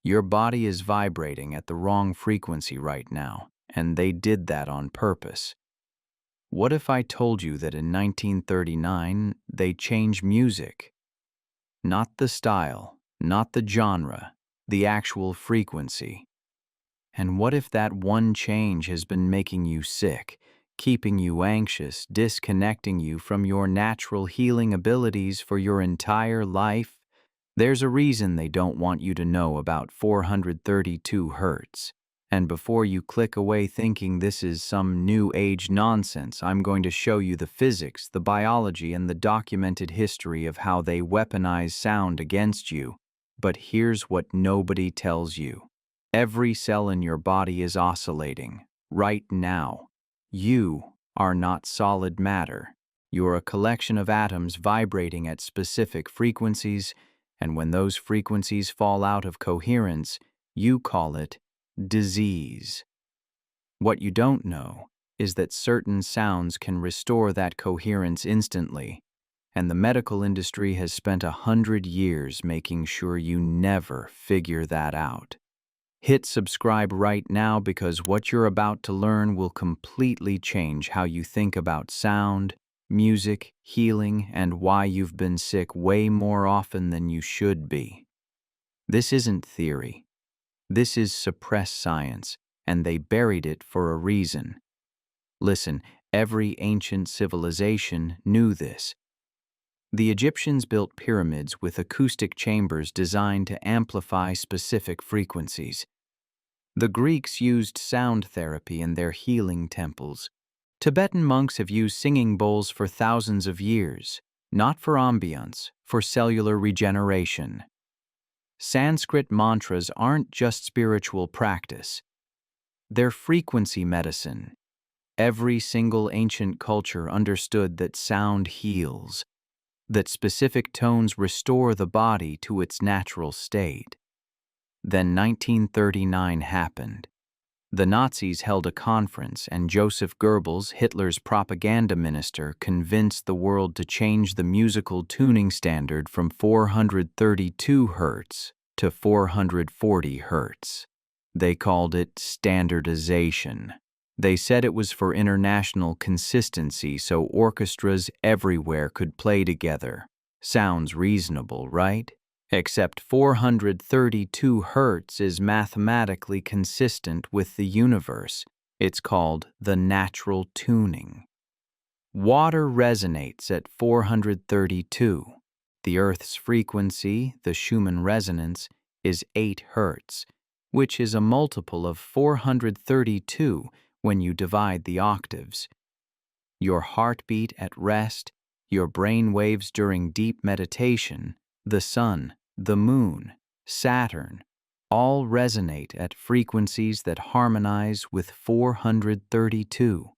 Your body is vibrating at the wrong frequency right now, and they did that on purpose. What if I told you that in 1939 they changed music? Not the style, not the genre, the actual frequency. And what if that one change has been making you sick, keeping you anxious, disconnecting you from your natural healing abilities for your entire life? There's a reason they don't want you to know about 432 hertz. And before you click away thinking this is some new age nonsense, I'm going to show you the physics, the biology, and the documented history of how they weaponize sound against you. But here's what nobody tells you. Every cell in your body is oscillating, right now. You are not solid matter. You're a collection of atoms vibrating at specific frequencies, and when those frequencies fall out of coherence, you call it disease. What you don't know is that certain sounds can restore that coherence instantly, and the medical industry has spent 100 years making sure you never figure that out. Hit subscribe right now because what you're about to learn will completely change how you think about sound, music, healing, and why you've been sick way more often than you should be. This isn't theory. This is suppressed science, and they buried it for a reason. Listen, every ancient civilization knew this. The Egyptians built pyramids with acoustic chambers designed to amplify specific frequencies. The Greeks used sound therapy in their healing temples. Tibetan monks have used singing bowls for thousands of years, not for ambience, for cellular regeneration. Sanskrit mantras aren't just spiritual practice. They're frequency medicine. Every single ancient culture understood that sound heals, that specific tones restore the body to its natural state. Then 1939 happened. The Nazis held a conference, and Joseph Goebbels, Hitler's propaganda minister, convinced the world to change the musical tuning standard from 432 hertz to 440 hertz. They called it standardization. They said it was for international consistency so orchestras everywhere could play together. Sounds reasonable, right? Except 432 hertz is mathematically consistent with the universe. It's called the natural tuning. Water resonates at 432. The Earth's frequency, the Schumann resonance, is 8 hertz, which is a multiple of 432 when you divide the octaves. Your heartbeat at rest, your brain waves during deep meditation, the sun, the moon, Saturn, all resonate at frequencies that harmonize with 432.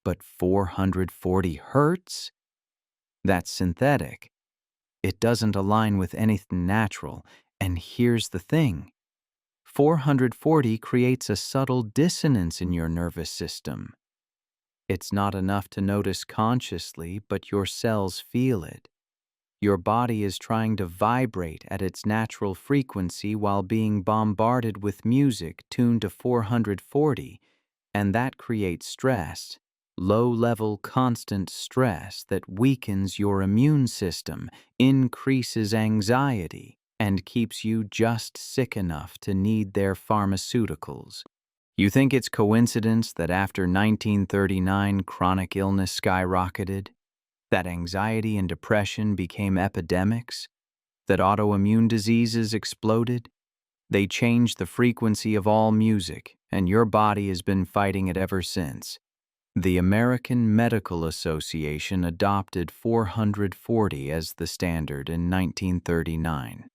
But 440 hertz? That's synthetic. It doesn't align with anything natural, and here's the thing. 440 creates a subtle dissonance in your nervous system. It's not enough to notice consciously, but your cells feel it. Your body is trying to vibrate at its natural frequency while being bombarded with music tuned to 440, and that creates stress, low-level constant stress that weakens your immune system, increases anxiety, and keeps you just sick enough to need their pharmaceuticals. You think it's coincidence that after 1939 chronic illness skyrocketed? That anxiety and depression became epidemics? That autoimmune diseases exploded? They changed the frequency of all music, and your body has been fighting it ever since. The American Medical Association adopted 440 as the standard in 1939.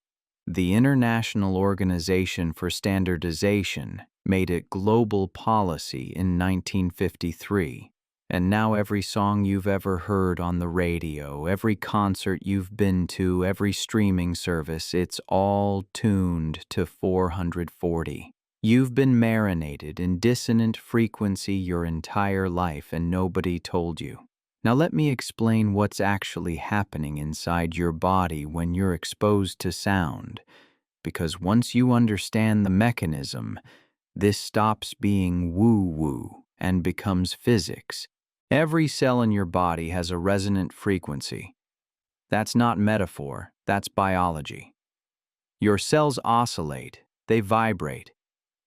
The International Organization for Standardization made it global policy in 1953. And now every song you've ever heard on the radio, every concert you've been to, every streaming service, it's all tuned to 440. You've been marinated in dissonant frequency your entire life and nobody told you. Now let me explain what's actually happening inside your body when you're exposed to sound. because once you understand the mechanism, this stops being woo-woo and becomes physics. Every cell in your body has a resonant frequency. That's not metaphor, that's biology. Your cells oscillate, they vibrate,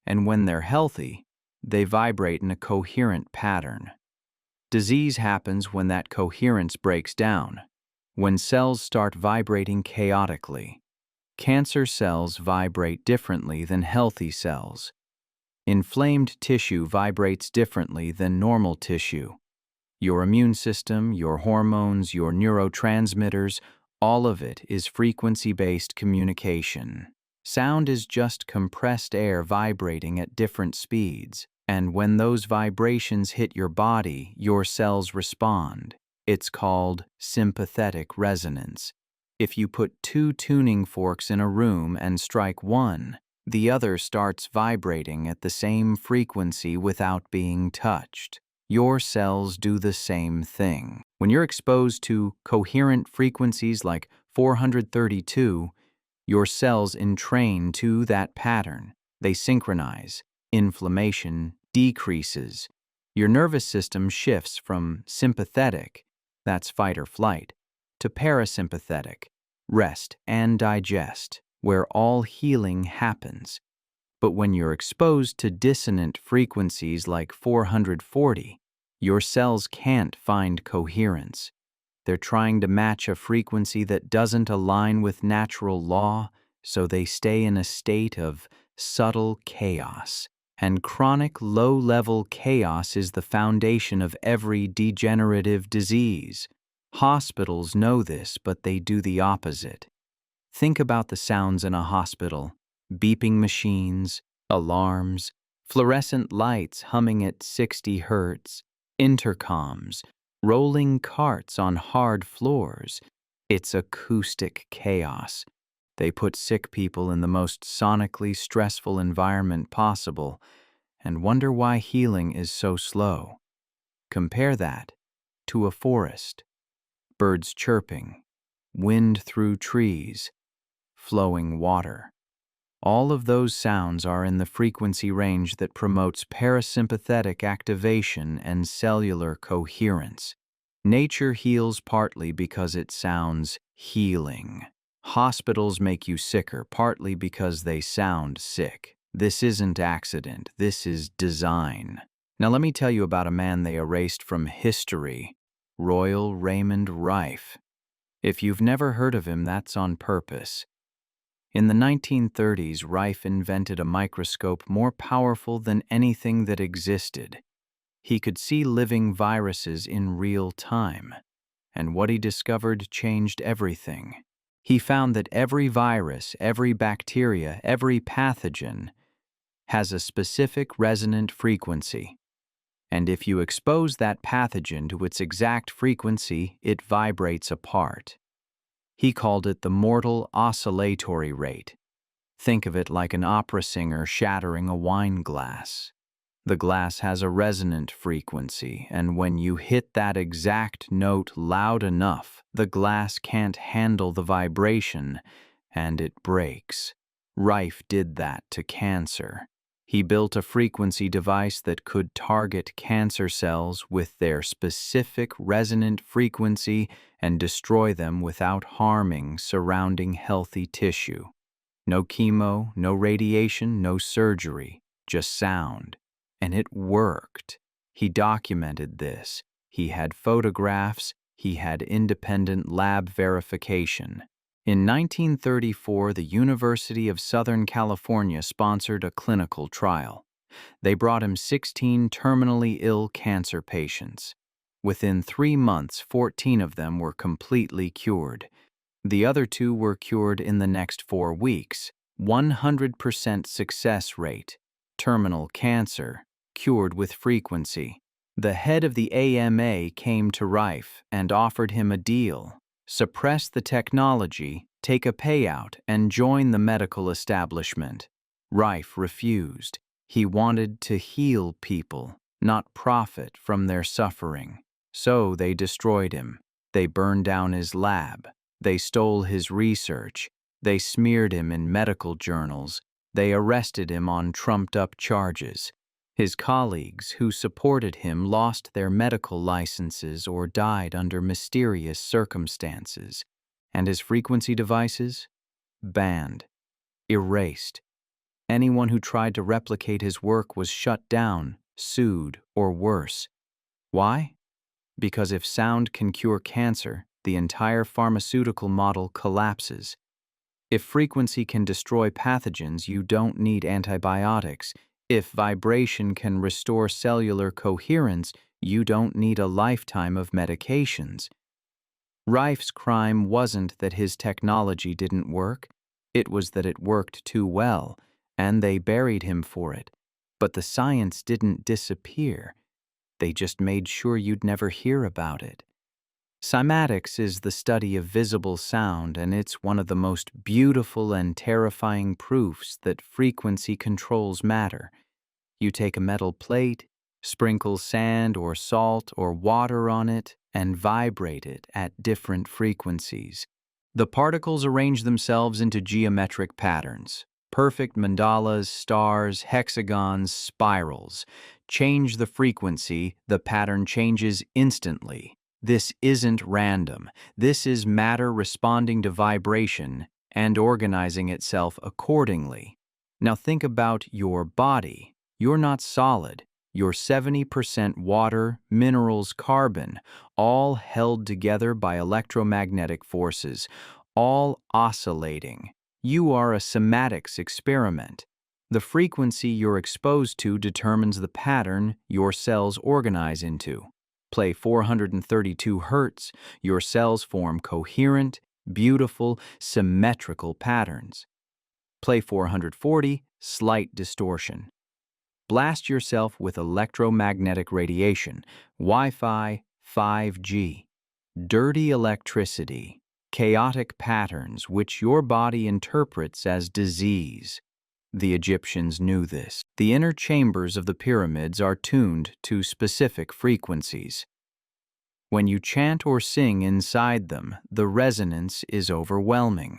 and when they're healthy, they vibrate in a coherent pattern. Disease happens when that coherence breaks down, when cells start vibrating chaotically. Cancer cells vibrate differently than healthy cells. Inflamed tissue vibrates differently than normal tissue. Your immune system, your hormones, your neurotransmitters, all of it is frequency-based communication. Sound is just compressed air vibrating at different speeds, and when those vibrations hit your body, your cells respond. It's called sympathetic resonance. If you put two tuning forks in a room and strike one, the other starts vibrating at the same frequency without being touched. Your cells do the same thing. When you're exposed to coherent frequencies like 432, your cells entrain to that pattern. They synchronize. Inflammation decreases. Your nervous system shifts from sympathetic, that's fight or flight, to parasympathetic, rest and digest, where all healing happens. But when you're exposed to dissonant frequencies like 440, your cells can't find coherence. They're trying to match a frequency that doesn't align with natural law, so they stay in a state of subtle chaos. And chronic low-level chaos is the foundation of every degenerative disease. Hospitals know this, but they do the opposite. Think about the sounds in a hospital: beeping machines, alarms, fluorescent lights humming at 60 hertz, intercoms, rolling carts on hard floors. It's acoustic chaos. They put sick people in the most sonically stressful environment possible and wonder why healing is so slow. Compare that to a forest: birds chirping, wind through trees, flowing water. All of those sounds are in the frequency range that promotes parasympathetic activation and cellular coherence. Nature heals partly because it sounds healing. Hospitals make you sicker partly because they sound sick. This isn't accident, this is design. Now let me tell you about a man they erased from history: Royal Raymond Rife. If you've never heard of him, that's on purpose. In the 1930s, Rife invented a microscope more powerful than anything that existed. He could see living viruses in real time, and what he discovered changed everything. He found that every virus, every bacteria, every pathogen has a specific resonant frequency. And if you expose that pathogen to its exact frequency, it vibrates apart. He called it the mortal oscillatory rate. Think of it like an opera singer shattering a wine glass. The glass has a resonant frequency, and when you hit that exact note loud enough, the glass can't handle the vibration, and it breaks. Rife did that to cancer. He built a frequency device that could target cancer cells with their specific resonant frequency and destroy them without harming surrounding healthy tissue. No chemo, no radiation, no surgery, just sound. And it worked. He documented this. He had photographs, he had independent lab verification. In 1934, the University of Southern California sponsored a clinical trial. They brought him 16 terminally ill cancer patients. Within 3 months, 14 of them were completely cured. The other 2 were cured in the next 4 weeks. 100% success rate. Terminal cancer, cured with frequency. The head of the AMA came to Rife and offered him a deal: suppress the technology, take a payout, and join the medical establishment. Rife refused. He wanted to heal people, not profit from their suffering. So they destroyed him. They burned down his lab. They stole his research. They smeared him in medical journals. They arrested him on trumped-up charges. His colleagues who supported him lost their medical licenses or died under mysterious circumstances. And his frequency devices? Banned. Erased. Anyone who tried to replicate his work was shut down, sued, or worse. Why? Because if sound can cure cancer, the entire pharmaceutical model collapses. If frequency can destroy pathogens, you don't need antibiotics. If vibration can restore cellular coherence, you don't need a lifetime of medications. Rife's crime wasn't that his technology didn't work. It was that it worked too well, and they buried him for it. But the science didn't disappear. They just made sure you'd never hear about it. Cymatics is the study of visible sound, and it's one of the most beautiful and terrifying proofs that frequency controls matter. You take a metal plate, sprinkle sand or salt or water on it, and vibrate it at different frequencies. The particles arrange themselves into geometric patterns. Perfect mandalas, stars, hexagons, spirals. Change the frequency, the pattern changes instantly. This isn't random. This is matter responding to vibration and organizing itself accordingly. Now think about your body. You're not solid. You're 70% water, minerals, carbon, all held together by electromagnetic forces, all oscillating. You are a cymatics experiment. The frequency you're exposed to determines the pattern your cells organize into. Play 432 Hz, your cells form coherent, beautiful, symmetrical patterns. Play 440, slight distortion. Blast yourself with electromagnetic radiation, Wi-Fi, 5G, dirty electricity, chaotic patterns which your body interprets as disease. The Egyptians knew this. The inner chambers of the pyramids are tuned to specific frequencies. When you chant or sing inside them, the resonance is overwhelming.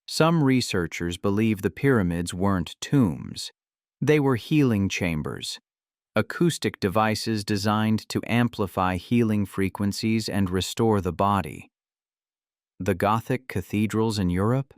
Some researchers believe the pyramids weren't tombs. They were healing chambers, acoustic devices designed to amplify healing frequencies and restore the body. The Gothic cathedrals in Europe?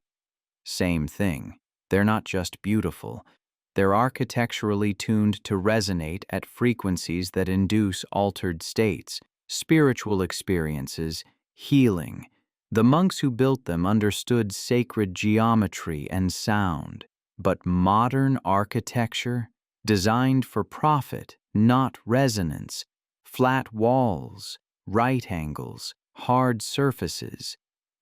Same thing. They're not just beautiful. They're architecturally tuned to resonate at frequencies that induce altered states, spiritual experiences, healing. The monks who built them understood sacred geometry and sound. But modern architecture, designed for profit, not resonance, flat walls, right angles, hard surfaces,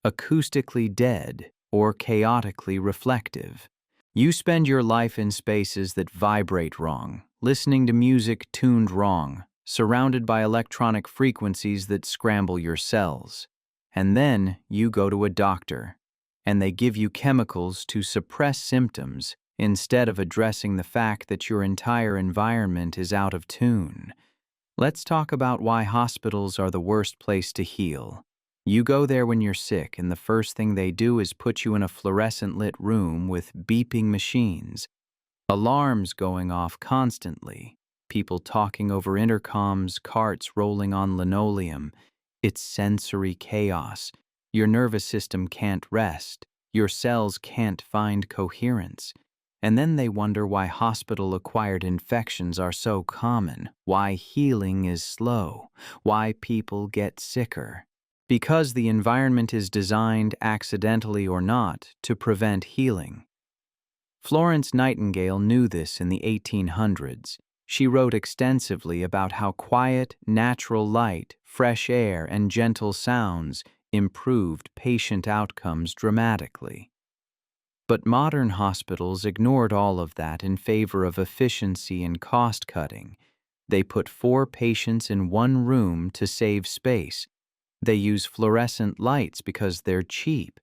acoustically dead or chaotically reflective. You spend your life in spaces that vibrate wrong, listening to music tuned wrong, surrounded by electronic frequencies that scramble your cells. And then you go to a doctor, and they give you chemicals to suppress symptoms instead of addressing the fact that your entire environment is out of tune. Let's talk about why hospitals are the worst place to heal. You go there when you're sick, and the first thing they do is put you in a fluorescent-lit room with beeping machines, alarms going off constantly, people talking over intercoms, carts rolling on linoleum. It's sensory chaos. Your nervous system can't rest. Your cells can't find coherence. And then they wonder why hospital-acquired infections are so common, why healing is slow, why people get sicker. Because the environment is designed, accidentally or not, to prevent healing. Florence Nightingale knew this in the 1800s. She wrote extensively about how quiet, natural light, fresh air, and gentle sounds improved patient outcomes dramatically. But modern hospitals ignored all of that in favor of efficiency and cost-cutting. They put 4 patients in one room to save space. They use fluorescent lights because they're cheap.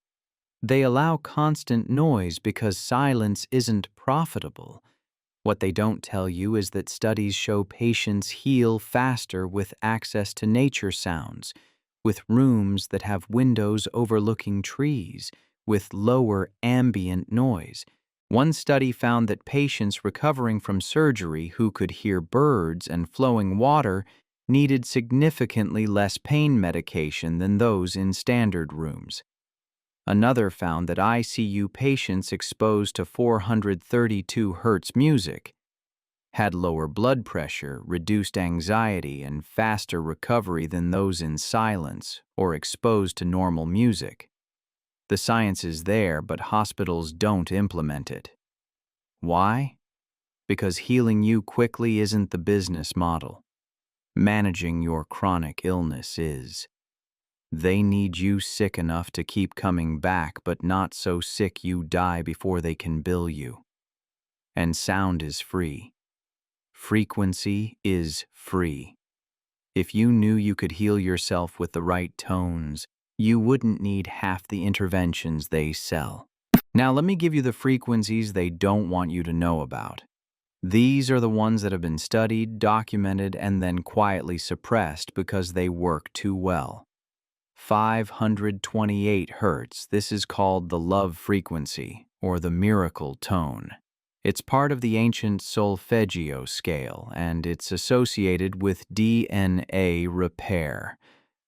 They allow constant noise because silence isn't profitable. What they don't tell you is that studies show patients heal faster with access to nature sounds, with rooms that have windows overlooking trees, with lower ambient noise. One study found that patients recovering from surgery who could hear birds and flowing water needed significantly less pain medication than those in standard rooms. Another found that ICU patients exposed to 432 Hz music had lower blood pressure, reduced anxiety, and faster recovery than those in silence or exposed to normal music. The science is there, but hospitals don't implement it. Why? Because healing you quickly isn't the business model. Managing your chronic illness is. They need you sick enough to keep coming back, but not so sick you die before they can bill you. And sound is free. Frequency is free. If you knew you could heal yourself with the right tones, you wouldn't need half the interventions they sell. Now let me give you the frequencies they don't want you to know about. These are the ones that have been studied, documented, and then quietly suppressed because they work too well. 528 Hz. This is called the love frequency, or the miracle tone. It's part of the ancient solfeggio scale, and it's associated with DNA repair.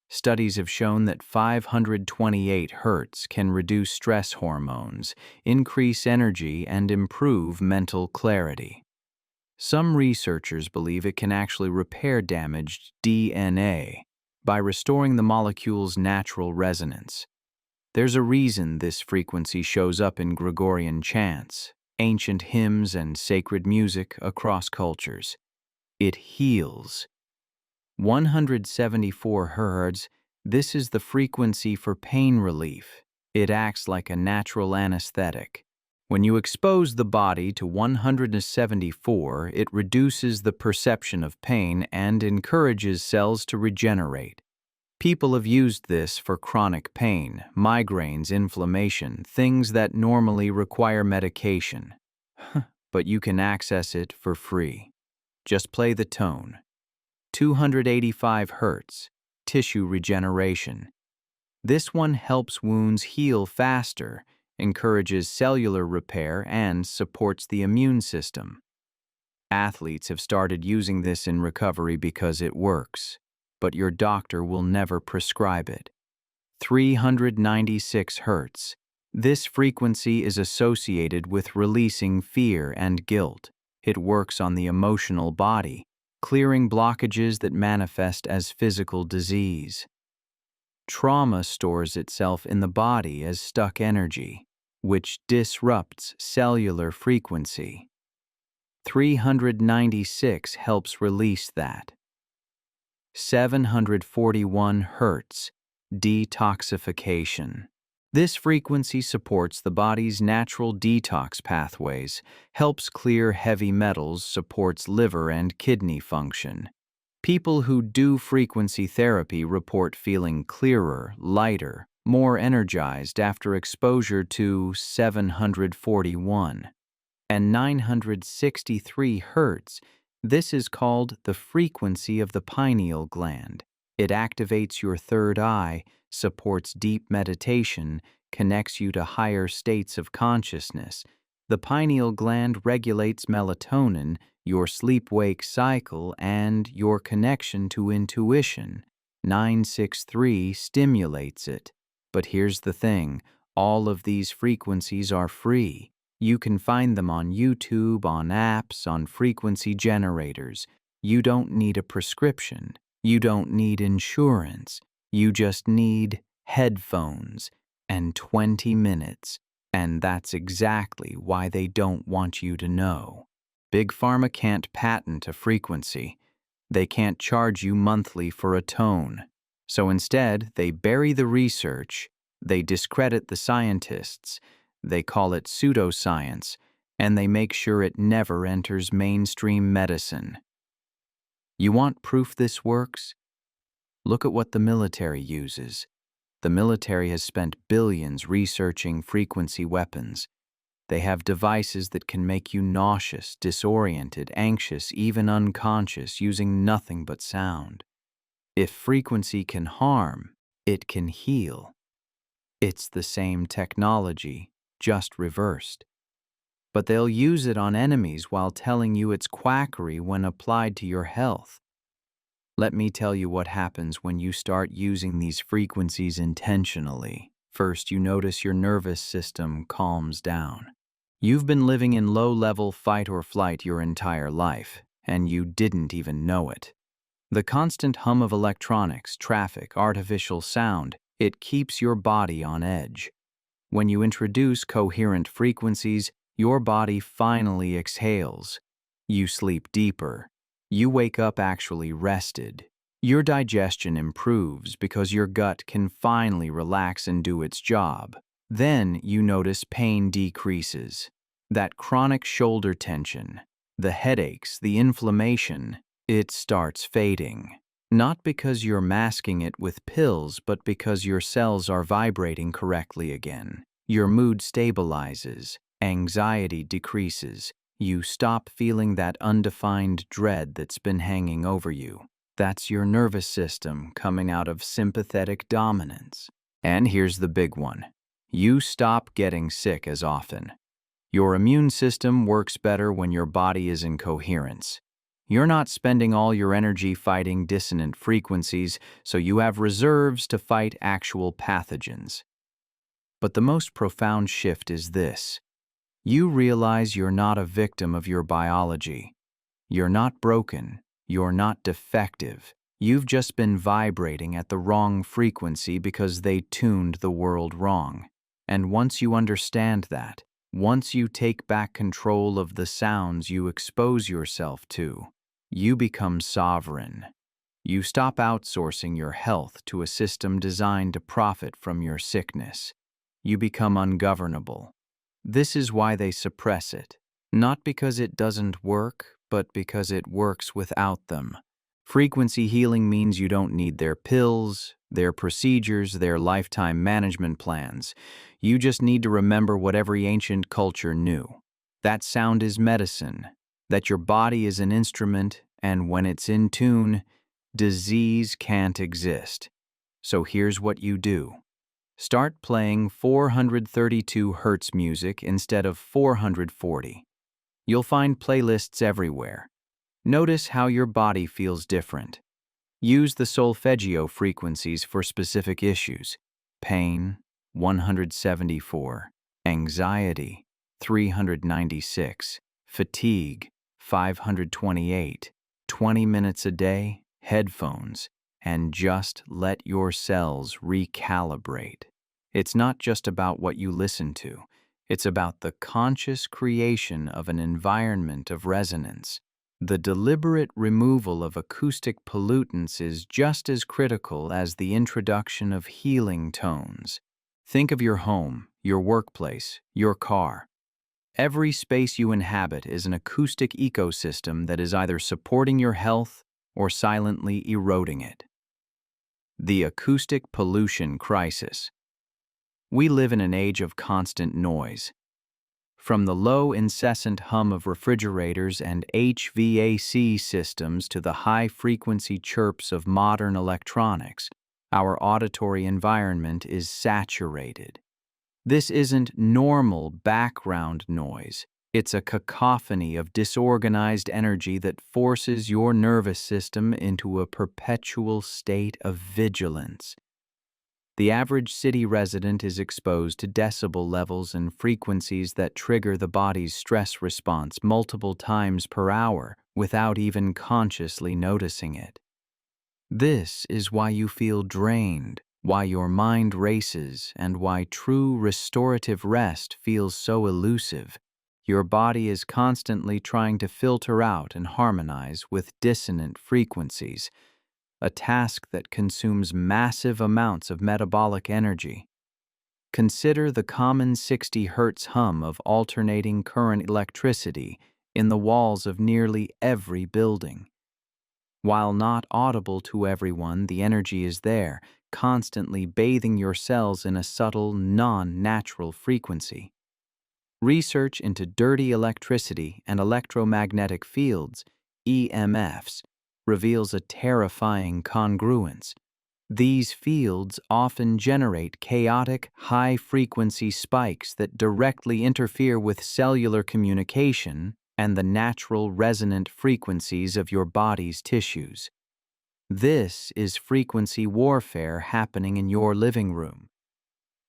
Studies have shown that 528 Hz can reduce stress hormones, increase energy, and improve mental clarity. Some researchers believe it can actually repair damaged DNA by restoring the molecule's natural resonance. There's a reason this frequency shows up in Gregorian chants, ancient hymns, and sacred music across cultures. It heals. 174 Hz, this is the frequency for pain relief. It acts like a natural anesthetic. When you expose the body to 174, it reduces the perception of pain and encourages cells to regenerate. People have used this for chronic pain, migraines, inflammation, things that normally require medication. But you can access it for free. Just play the tone. 285 Hz, tissue regeneration. This one helps wounds heal faster, encourages cellular repair, and supports the immune system. Athletes have started using this in recovery because it works, but your doctor will never prescribe it. 396 Hz. This frequency is associated with releasing fear and guilt. It works on the emotional body, clearing blockages that manifest as physical disease. Trauma stores itself in the body as stuck energy, which disrupts cellular frequency. 396 helps release that. 741 Hz, detoxification. This frequency supports the body's natural detox pathways, helps clear heavy metals, supports liver and kidney function. People who do frequency therapy report feeling clearer, lighter, more energized after exposure to 741 and 963 Hz. This is called the frequency of the pineal gland. It activates your third eye, supports deep meditation, connects you to higher states of consciousness. The pineal gland regulates melatonin, your sleep-wake cycle, and your connection to intuition. 963 stimulates it. But here's the thing, all of these frequencies are free. You can find them on YouTube, on apps, on frequency generators. You don't need a prescription. You don't need insurance. You just need headphones and 20 minutes. And that's exactly why they don't want you to know. Big Pharma can't patent a frequency. They can't charge you monthly for a tone. So instead, they bury the research, they discredit the scientists, they call it pseudoscience, and they make sure it never enters mainstream medicine. You want proof this works? Look at what the military uses. The military has spent billions researching frequency weapons. They have devices that can make you nauseous, disoriented, anxious, even unconscious, using nothing but sound. If frequency can harm, it can heal. It's the same technology, just reversed. But they'll use it on enemies while telling you it's quackery when applied to your health. Let me tell you what happens when you start using these frequencies intentionally. First, you notice your nervous system calms down. You've been living in low-level fight or flight your entire life, and you didn't even know it. The constant hum of electronics, traffic, artificial sound, it keeps your body on edge. When you introduce coherent frequencies, your body finally exhales. You sleep deeper. You wake up actually rested. Your digestion improves because your gut can finally relax and do its job. Then you notice pain decreases. That chronic shoulder tension, the headaches, the inflammation, it starts fading. Not because you're masking it with pills, but because your cells are vibrating correctly again. Your mood stabilizes, anxiety decreases. You stop feeling that undefined dread that's been hanging over you. That's your nervous system coming out of sympathetic dominance. And here's the big one. You stop getting sick as often. Your immune system works better when your body is in coherence. You're not spending all your energy fighting dissonant frequencies, so you have reserves to fight actual pathogens. But the most profound shift is this. You realize you're not a victim of your biology. You're not broken. You're not defective. You've just been vibrating at the wrong frequency because they tuned the world wrong. And once you understand that, once you take back control of the sounds you expose yourself to, you become sovereign. You stop outsourcing your health to a system designed to profit from your sickness. You become ungovernable. This is why they suppress it. Not because it doesn't work, but because it works without them. Frequency healing means you don't need their pills, their procedures, their lifetime management plans. You just need to remember what every ancient culture knew. That sound is medicine, that your body is an instrument, and when it's in tune, disease can't exist. So here's what you do. Start playing 432 Hz music instead of 440. You'll find playlists everywhere. Notice how your body feels different. Use the solfeggio frequencies for specific issues. Pain, 174. Anxiety, 396. Fatigue, 528. 20 minutes a day, headphones, and just let your cells recalibrate. It's not just about what you listen to. It's about the conscious creation of an environment of resonance. The deliberate removal of acoustic pollutants is just as critical as the introduction of healing tones. Think of your home, your workplace, your car. Every space you inhabit is an acoustic ecosystem that is either supporting your health or silently eroding it. The acoustic pollution crisis. We live in an age of constant noise. From the low, incessant hum of refrigerators and HVAC systems to the high-frequency chirps of modern electronics, our auditory environment is saturated. This isn't normal background noise. It's a cacophony of disorganized energy that forces your nervous system into a perpetual state of vigilance. The average city resident is exposed to decibel levels and frequencies that trigger the body's stress response multiple times per hour without even consciously noticing it. This is why you feel drained, why your mind races, and why true restorative rest feels so elusive. Your body is constantly trying to filter out and harmonize with dissonant frequencies, a task that consumes massive amounts of metabolic energy. Consider the common 60 Hz hum of alternating current electricity in the walls of nearly every building. While not audible to everyone, the energy is there, constantly bathing your cells in a subtle, non-natural frequency. Research into dirty electricity and electromagnetic fields, EMFs, reveals a terrifying congruence. These fields often generate chaotic, high-frequency spikes that directly interfere with cellular communication and the natural resonant frequencies of your body's tissues. This is frequency warfare happening in your living room.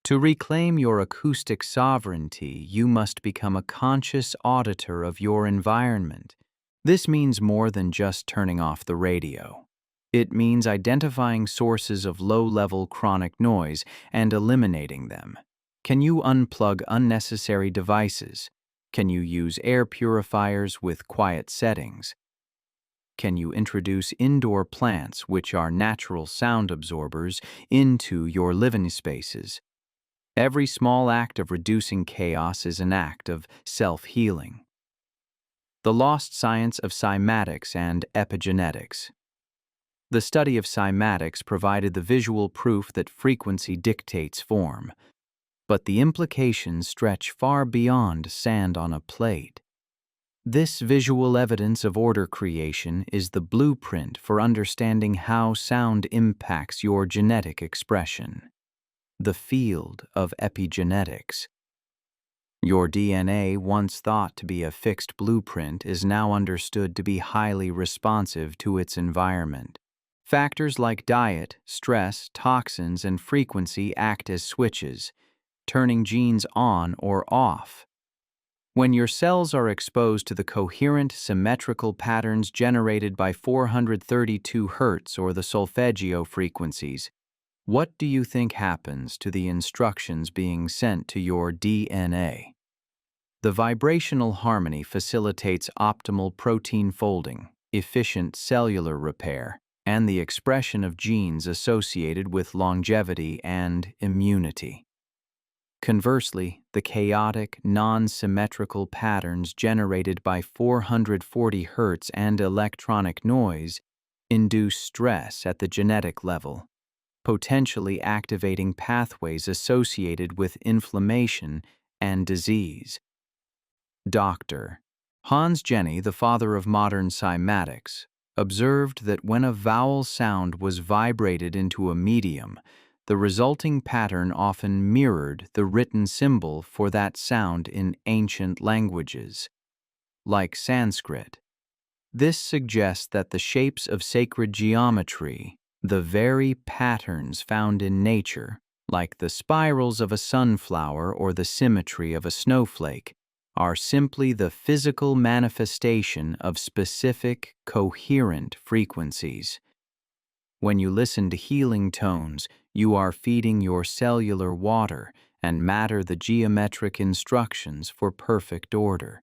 To reclaim your acoustic sovereignty, you must become a conscious auditor of your environment. This means more than just turning off the radio. It means identifying sources of low-level chronic noise and eliminating them. Can you unplug unnecessary devices? Can you use air purifiers with quiet settings? Can you introduce indoor plants, which are natural sound absorbers, into your living spaces? Every small act of reducing chaos is an act of self-healing. The lost science of cymatics and epigenetics. The study of cymatics provided the visual proof that frequency dictates form, but the implications stretch far beyond sand on a plate. This visual evidence of order creation is the blueprint for understanding how sound impacts your genetic expression. The field of epigenetics. Your DNA, once thought to be a fixed blueprint, is now understood to be highly responsive to its environment. Factors like diet, stress, toxins, and frequency act as switches, turning genes on or off. When your cells are exposed to the coherent, symmetrical patterns generated by 432 Hz or the solfeggio frequencies, what do you think happens to the instructions being sent to your DNA? The vibrational harmony facilitates optimal protein folding, efficient cellular repair, and the expression of genes associated with longevity and immunity. Conversely, the chaotic, non-symmetrical patterns generated by 440 Hz and electronic noise induce stress at the genetic level, potentially activating pathways associated with inflammation and disease. Dr. Hans Jenny, the father of modern cymatics, observed that when a vowel sound was vibrated into a medium, the resulting pattern often mirrored the written symbol for that sound in ancient languages, like Sanskrit. This suggests that the shapes of sacred geometry, the very patterns found in nature, like the spirals of a sunflower or the symmetry of a snowflake, are simply the physical manifestation of specific, coherent frequencies. When you listen to healing tones, you are feeding your cellular water and matter the geometric instructions for perfect order.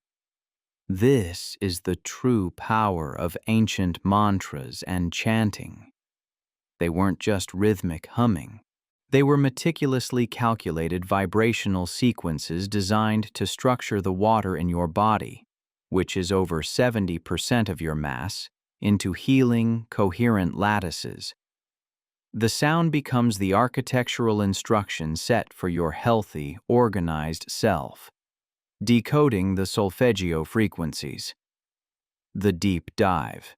This is the true power of ancient mantras and chanting. They weren't just rhythmic humming. They were meticulously calculated vibrational sequences designed to structure the water in your body, which is over 70% of your mass, into healing, coherent lattices. The sound becomes the architectural instruction set for your healthy, organized self. Decoding the solfeggio frequencies. The deep dive.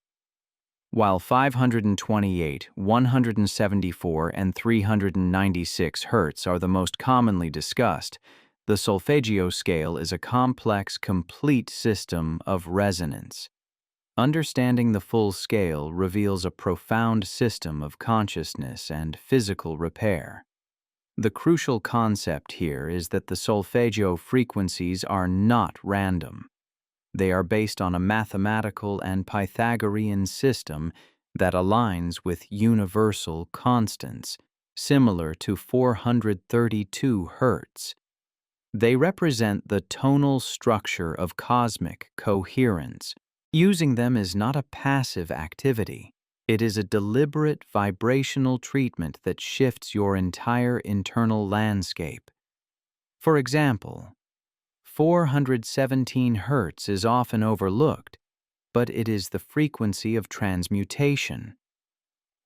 While 528, 174, and 396 Hz are the most commonly discussed, the solfeggio scale is a complex, complete system of resonance. Understanding the full scale reveals a profound system of consciousness and physical repair. The crucial concept here is that the solfeggio frequencies are not random. They are based on a mathematical and Pythagorean system that aligns with universal constants, similar to 432 Hz. They represent the tonal structure of cosmic coherence. Using them is not a passive activity. It is a deliberate vibrational treatment that shifts your entire internal landscape. For example, 417 Hz is often overlooked, but it is the frequency of transmutation.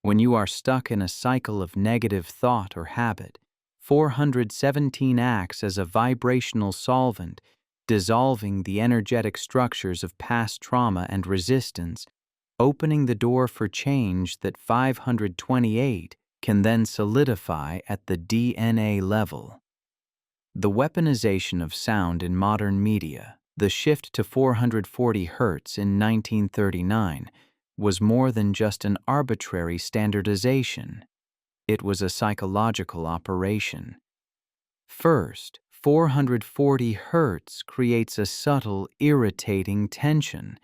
When you are stuck in a cycle of negative thought or habit, 417 acts as a vibrational solvent, dissolving the energetic structures of past trauma and resistance, opening the door for change that 528 can then solidify at the DNA level. The weaponization of sound in modern media, the shift to 440 Hz in 1939, was more than just an arbitrary standardization. It was a psychological operation. First, 440 Hz creates a subtle, irritating tension.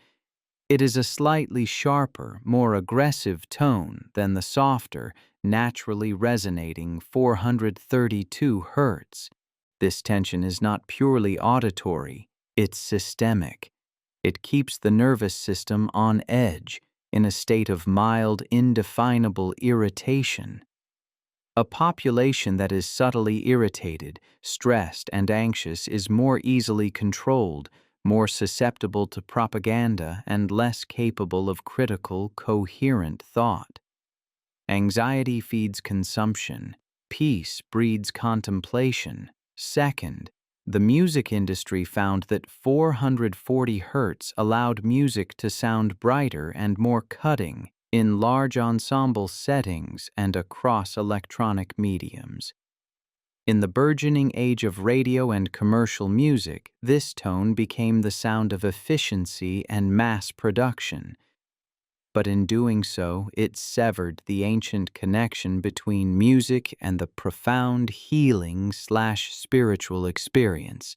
It is a slightly sharper, more aggressive tone than the softer, naturally resonating 432 Hz. This tension is not purely auditory, it's systemic. It keeps the nervous system on edge, in a state of mild, indefinable irritation. A population that is subtly irritated, stressed, and anxious is more easily controlled, more susceptible to propaganda, and less capable of critical, coherent thought. Anxiety feeds consumption. Peace breeds contemplation. Second, the music industry found that 440 Hz allowed music to sound brighter and more cutting in large ensemble settings and across electronic mediums. In the burgeoning age of radio and commercial music, this tone became the sound of efficiency and mass production. But in doing so, it severed the ancient connection between music and the profound healing/spiritual experience.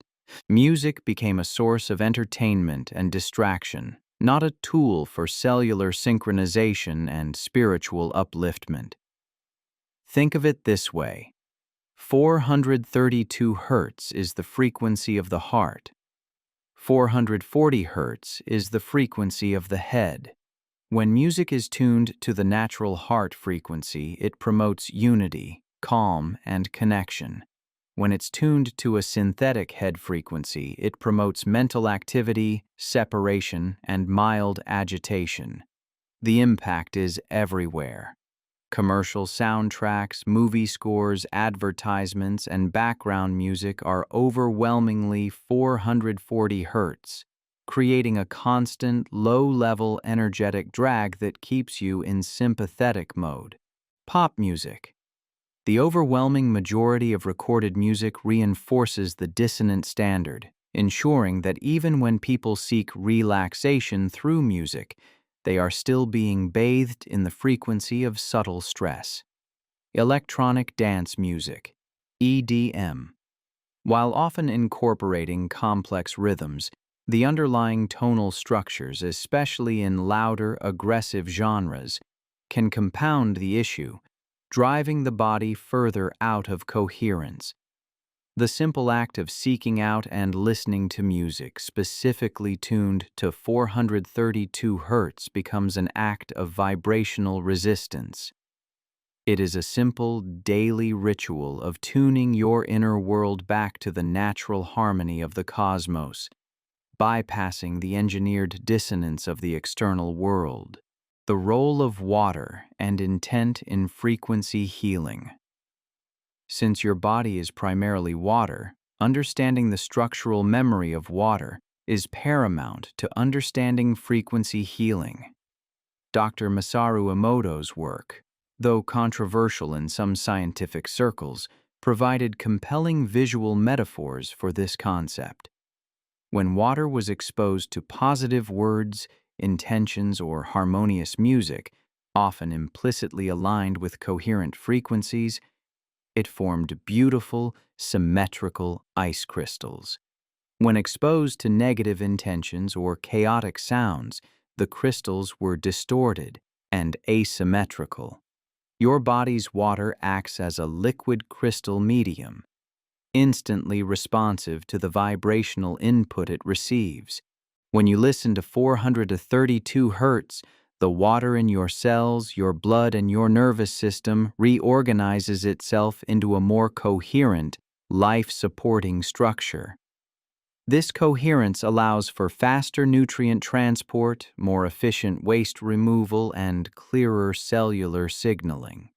Music became a source of entertainment and distraction, not a tool for cellular synchronization and spiritual upliftment. Think of it this way. 432 Hz is the frequency of the heart. 440 Hz is the frequency of the head. When music is tuned to the natural heart frequency, it promotes unity, calm, and connection. When it's tuned to a synthetic head frequency, it promotes mental activity, separation, and mild agitation. The impact is everywhere. Commercial soundtracks, movie scores, advertisements, and background music are overwhelmingly 440 Hz, creating a constant, low-level energetic drag that keeps you in sympathetic mode. Pop music. The overwhelming majority of recorded music reinforces the dissonant standard, ensuring that even when people seek relaxation through music, they are still being bathed in the frequency of subtle stress. Electronic dance music, EDM. While often incorporating complex rhythms, the underlying tonal structures, especially in louder, aggressive genres, can compound the issue, driving the body further out of coherence. The simple act of seeking out and listening to music specifically tuned to 432 Hz becomes an act of vibrational resistance. It is a simple, daily ritual of tuning your inner world back to the natural harmony of the cosmos, bypassing the engineered dissonance of the external world. The role of water and intent in frequency healing. Since your body is primarily water, understanding the structural memory of water is paramount to understanding frequency healing. Dr. Masaru Emoto's work, though controversial in some scientific circles, provided compelling visual metaphors for this concept. When water was exposed to positive words, intentions, or harmonious music, often implicitly aligned with coherent frequencies, it formed beautiful, symmetrical ice crystals. When exposed to negative intentions or chaotic sounds, the crystals were distorted and asymmetrical. Your body's water acts as a liquid crystal medium, instantly responsive to the vibrational input it receives. When you listen to 432 Hz, the water in your cells, your blood, and your nervous system reorganizes itself into a more coherent, life-supporting structure. This coherence allows for faster nutrient transport, more efficient waste removal, and clearer cellular signaling.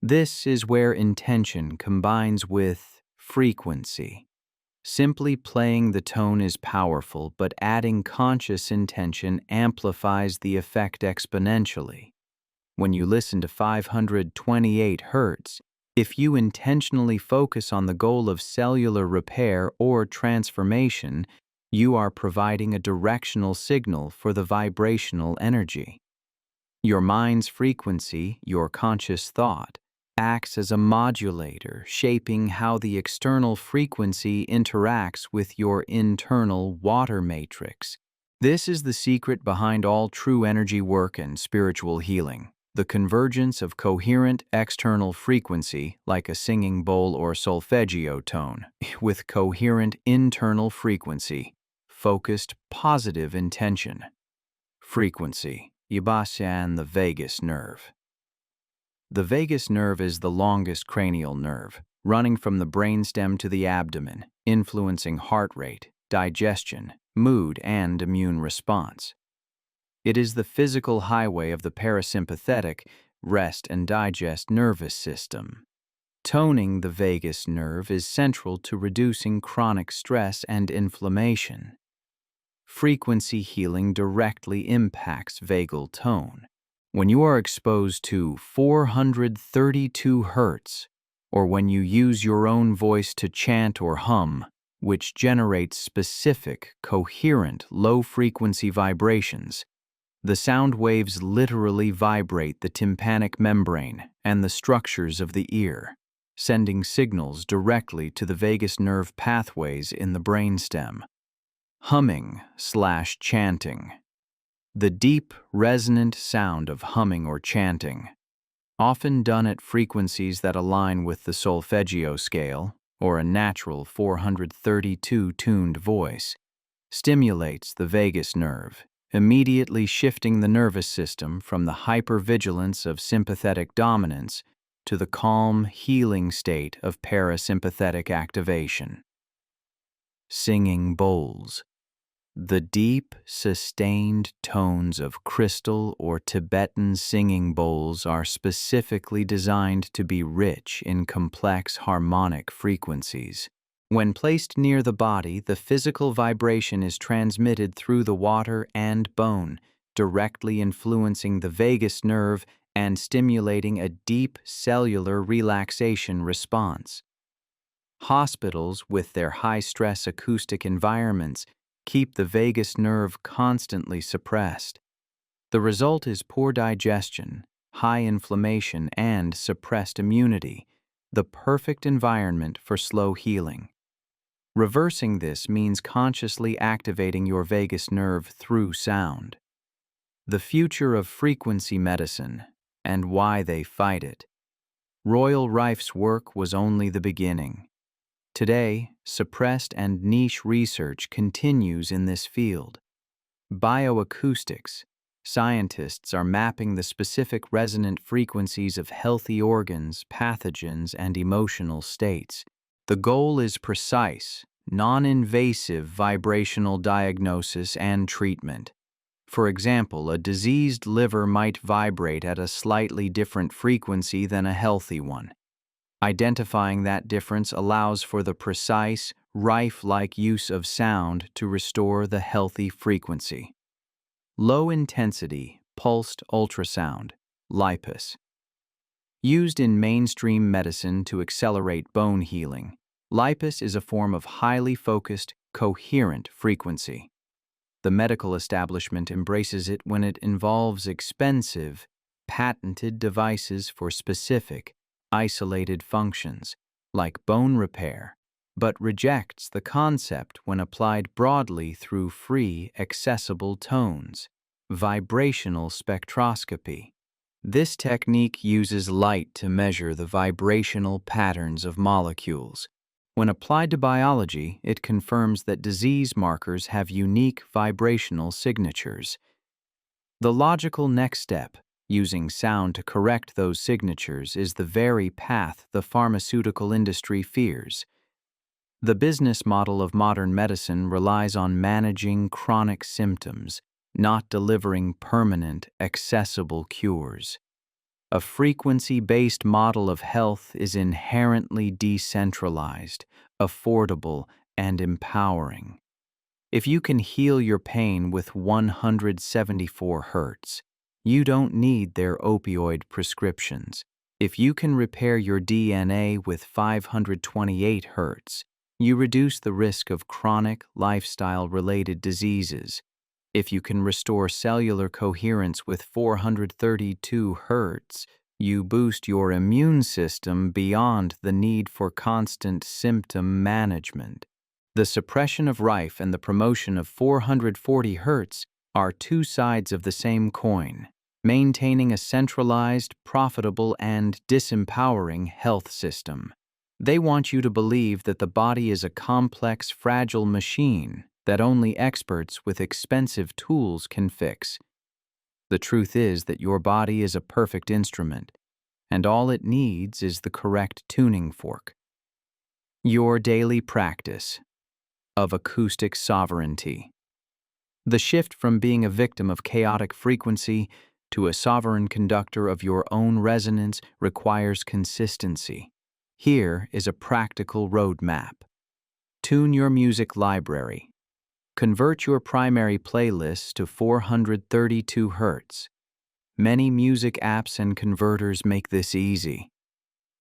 This is where intention combines with frequency. Simply playing the tone is powerful, but adding conscious intention amplifies the effect exponentially. When you listen to 528 Hz, if you intentionally focus on the goal of cellular repair or transformation, you are providing a directional signal for the vibrational energy. Your mind's frequency, your conscious thought, acts as a modulator, shaping how the external frequency interacts with your internal water matrix. This is the secret behind all true energy work and spiritual healing. The convergence of coherent external frequency, like a singing bowl or solfeggio tone, with coherent internal frequency, focused positive intention. Frequency. Yibasan, the vagus nerve. The vagus nerve is the longest cranial nerve, running from the brainstem to the abdomen, influencing heart rate, digestion, mood, and immune response. It is the physical highway of the parasympathetic, rest and digest nervous system. Toning the vagus nerve is central to reducing chronic stress and inflammation. Frequency healing directly impacts vagal tone. When you are exposed to 432 Hz, or when you use your own voice to chant or hum, which generates specific, coherent, low-frequency vibrations, the sound waves literally vibrate the tympanic membrane and the structures of the ear, sending signals directly to the vagus nerve pathways in the brainstem. Humming/chanting. The deep, resonant sound of humming or chanting, often done at frequencies that align with the solfeggio scale or a natural 432 tuned voice, stimulates the vagus nerve, immediately shifting the nervous system from the hypervigilance of sympathetic dominance to the calm, healing state of parasympathetic activation. Singing bowls. The deep, sustained tones of crystal or Tibetan singing bowls are specifically designed to be rich in complex harmonic frequencies. When placed near the body, the physical vibration is transmitted through the water and bone, directly influencing the vagus nerve and stimulating a deep cellular relaxation response. Hospitals, with their high-stress acoustic environments, keep the vagus nerve constantly suppressed. The result is poor digestion, high inflammation, and suppressed immunity, the perfect environment for slow healing. Reversing this means consciously activating your vagus nerve through sound. The future of frequency medicine and why they fight it. Royal Rife's work was only the beginning. Today, suppressed and niche research continues in this field. Bioacoustics. Scientists are mapping the specific resonant frequencies of healthy organs, pathogens, and emotional states. The goal is precise, non-invasive vibrational diagnosis and treatment. For example, a diseased liver might vibrate at a slightly different frequency than a healthy one. Identifying that difference allows for the precise, Rife-like use of sound to restore the healthy frequency. Low-intensity, pulsed ultrasound, LIPUS. Used in mainstream medicine to accelerate bone healing, LIPUS is a form of highly focused, coherent frequency. The medical establishment embraces it when it involves expensive, patented devices for specific, isolated functions, like bone repair, but rejects the concept when applied broadly through free, accessible tones. Vibrational spectroscopy. This technique uses light to measure the vibrational patterns of molecules. When applied to biology, it confirms that disease markers have unique vibrational signatures. The logical next step, using sound to correct those signatures, is the very path the pharmaceutical industry fears. The business model of modern medicine relies on managing chronic symptoms, not delivering permanent, accessible cures. A frequency-based model of health is inherently decentralized, affordable, and empowering. If you can heal your pain with 174 Hz, You don't need their opioid prescriptions. If you can repair your DNA with 528 Hz, you reduce the risk of chronic, lifestyle-related diseases. If you can restore cellular coherence with 432 Hz, you boost your immune system beyond the need for constant symptom management. The suppression of rife and the promotion of 440 Hz are two sides of the same coin, maintaining a centralized, profitable, and disempowering health system. They want you to believe that the body is a complex, fragile machine that only experts with expensive tools can fix. The truth is that your body is a perfect instrument, and all it needs is the correct tuning fork. Your daily practice of acoustic sovereignty. The shift from being a victim of chaotic frequency to a sovereign conductor of your own resonance requires consistency. Here is a practical roadmap. Tune your music library. Convert your primary playlists to 432 Hz. Many music apps and converters make this easy.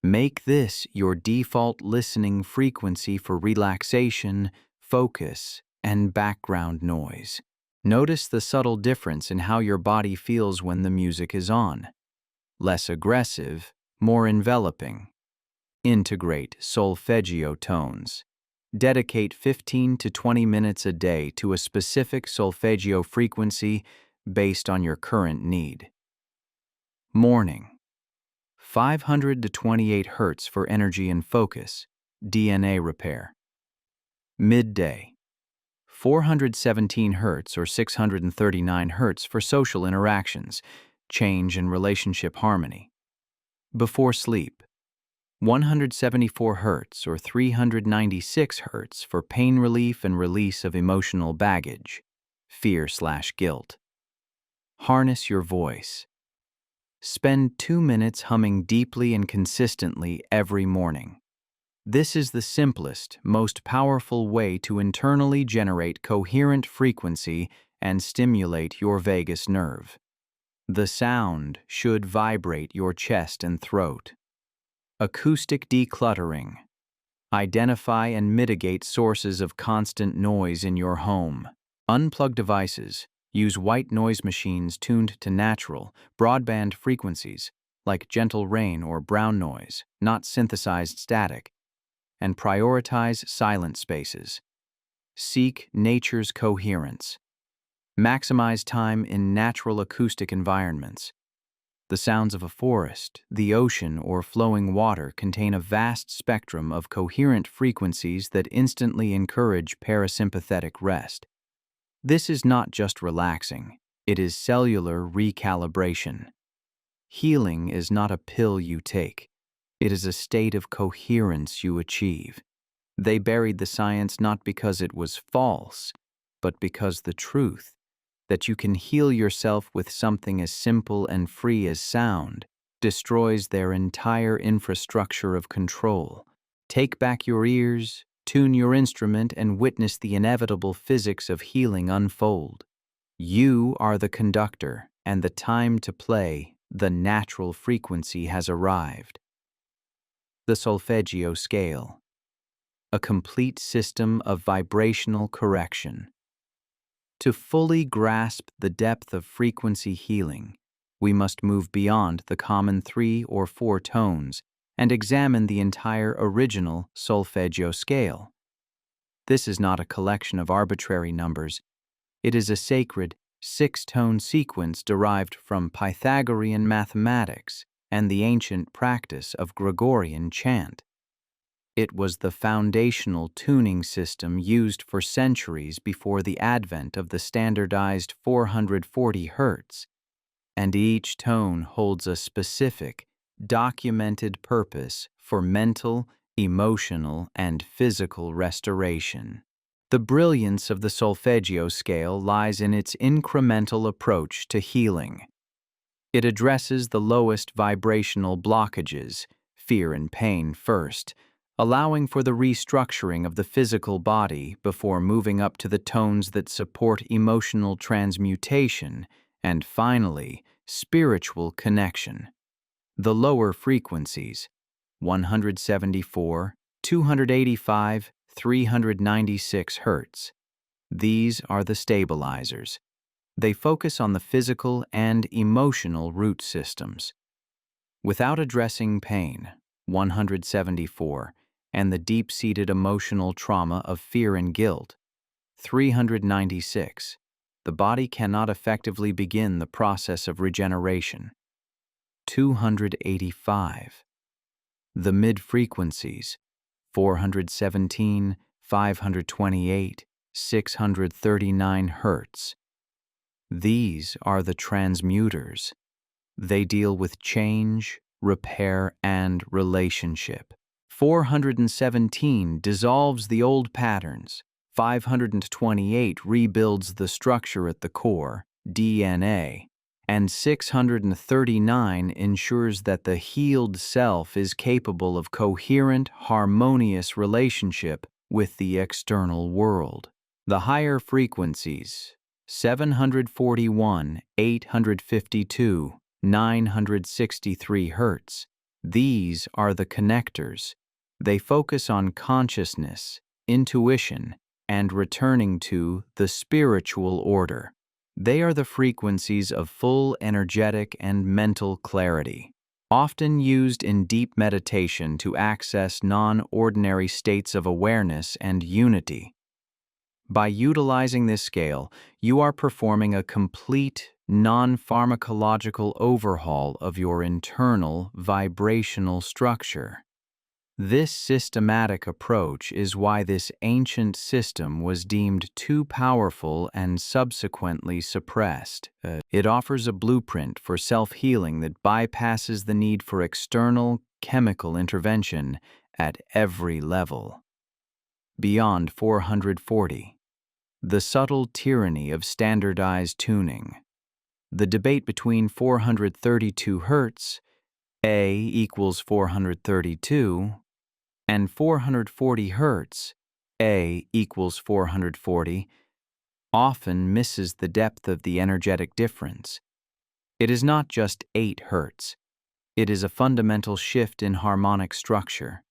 Make this your default listening frequency for relaxation, focus, and background noise. Notice the subtle difference in how your body feels when the music is on. Less aggressive, more enveloping. Integrate solfeggio tones. Dedicate 15 to 20 minutes a day to a specific solfeggio frequency based on your current need. Morning. 528 Hz for energy and focus, DNA repair. Midday. 417 Hz or 639 Hz for social interactions, change and relationship harmony. Before sleep. 174 Hz or 396 Hz for pain relief and release of emotional baggage, fear/guilt. Harness your voice. Spend 2 minutes humming deeply and consistently every morning. This is the simplest, most powerful way to internally generate coherent frequency and stimulate your vagus nerve. The sound should vibrate your chest and throat. Acoustic decluttering. Identify and mitigate sources of constant noise in your home. Unplug devices. Use white noise machines tuned to natural, broadband frequencies, like gentle rain or brown noise, not synthesized static. And prioritize silent spaces. Seek nature's coherence. Maximize time in natural acoustic environments. The sounds of a forest, the ocean, or flowing water contain a vast spectrum of coherent frequencies that instantly encourage parasympathetic rest. This is not just relaxing, it is cellular recalibration. Healing is not a pill you take. It is a state of coherence you achieve. They buried the science not because it was false, but because the truth, that you can heal yourself with something as simple and free as sound, destroys their entire infrastructure of control. Take back your ears, tune your instrument, and witness the inevitable physics of healing unfold. You are the conductor, and the time to play, the natural frequency, has arrived. The solfeggio scale. A complete system of vibrational correction. To fully grasp the depth of frequency healing, we must move beyond the common 3 or 4 tones and examine the entire original solfeggio scale. This is not a collection of arbitrary numbers. It is a sacred 6-tone sequence derived from Pythagorean mathematics and the ancient practice of Gregorian chant. It was the foundational tuning system used for centuries before the advent of the standardized 440 Hz, and each tone holds a specific, documented purpose for mental, emotional, and physical restoration. The brilliance of the solfeggio scale lies in its incremental approach to healing. It addresses the lowest vibrational blockages, fear and pain first, allowing for the restructuring of the physical body before moving up to the tones that support emotional transmutation, and finally, spiritual connection. The lower frequencies, 174, 285, 396 Hz. These are the stabilizers. They focus on the physical and emotional root systems. Without addressing pain, 174, and the deep-seated emotional trauma of fear and guilt, 396, the body cannot effectively begin the process of regeneration. 285. The mid-frequencies, 417, 528, 639 Hz. These are the transmuters. They deal with change, repair, and relationship. 417 dissolves the old patterns. 528 rebuilds the structure at the core, DNA. And 639 ensures that the healed self is capable of coherent, harmonious relationship with the external world. The higher frequencies, 741, 852, 963 Hz. These are the connectors. They focus on consciousness, intuition, and returning to the spiritual order. They are the frequencies of full energetic and mental clarity, often used in deep meditation to access non-ordinary states of awareness and unity. By utilizing this scale, you are performing a complete, non-pharmacological overhaul of your internal vibrational structure. This systematic approach is why this ancient system was deemed too powerful and subsequently suppressed. It offers a blueprint for self-healing that bypasses the need for external chemical intervention at every level. Beyond 440. The subtle tyranny of standardized tuning. The debate between 432 Hz, A equals 432, and 440 Hz, A equals 440, often misses the depth of the energetic difference. It is not just 8 Hz. It is a fundamental shift in harmonic structure.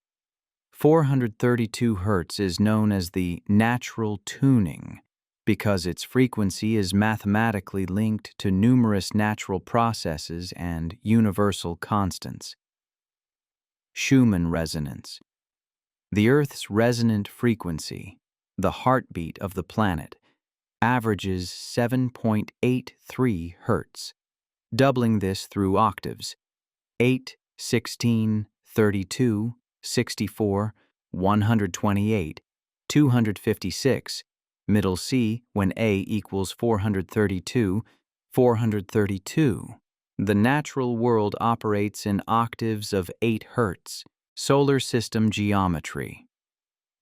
432 Hz is known as the natural tuning because its frequency is mathematically linked to numerous natural processes and universal constants. Schumann resonance. The Earth's resonant frequency, the heartbeat of the planet, averages 7.83 Hz, doubling this through octaves, 8, 16, 32, 64, 128, 256, middle C when A equals 432, 432. The natural world operates in octaves of 8 Hz. Solar system geometry.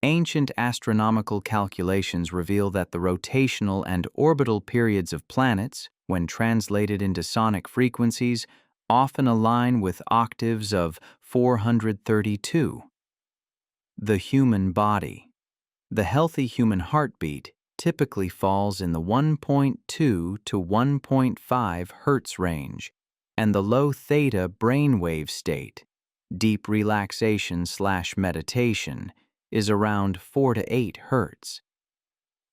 Ancient astronomical calculations reveal that the rotational and orbital periods of planets, when translated into sonic frequencies, often align with octaves of 432. The human body. The healthy human heartbeat typically falls in the 1.2 to 1.5 Hz range, and the low theta brainwave state, deep relaxation/meditation, is around 4 to 8 Hz.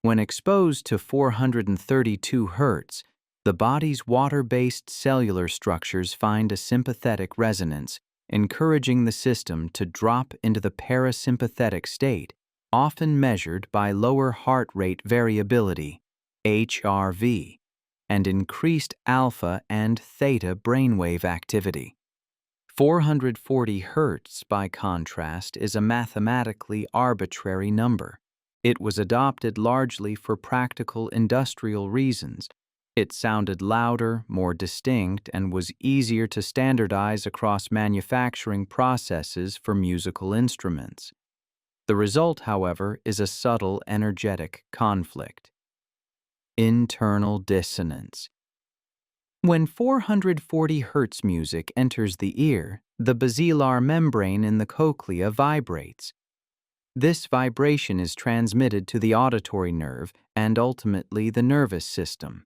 When exposed to 432 Hz, the body's water-based cellular structures find a sympathetic resonance, encouraging the system to drop into the parasympathetic state, often measured by lower heart rate variability, HRV, and increased alpha and theta brainwave activity. 440 Hz, by contrast, is a mathematically arbitrary number. It was adopted largely for practical industrial reasons. It sounded louder, more distinct, and was easier to standardize across manufacturing processes for musical instruments. The result, however, is a subtle energetic conflict. Internal dissonance. When 440 Hz music enters the ear, the basilar membrane in the cochlea vibrates. This vibration is transmitted to the auditory nerve and ultimately the nervous system.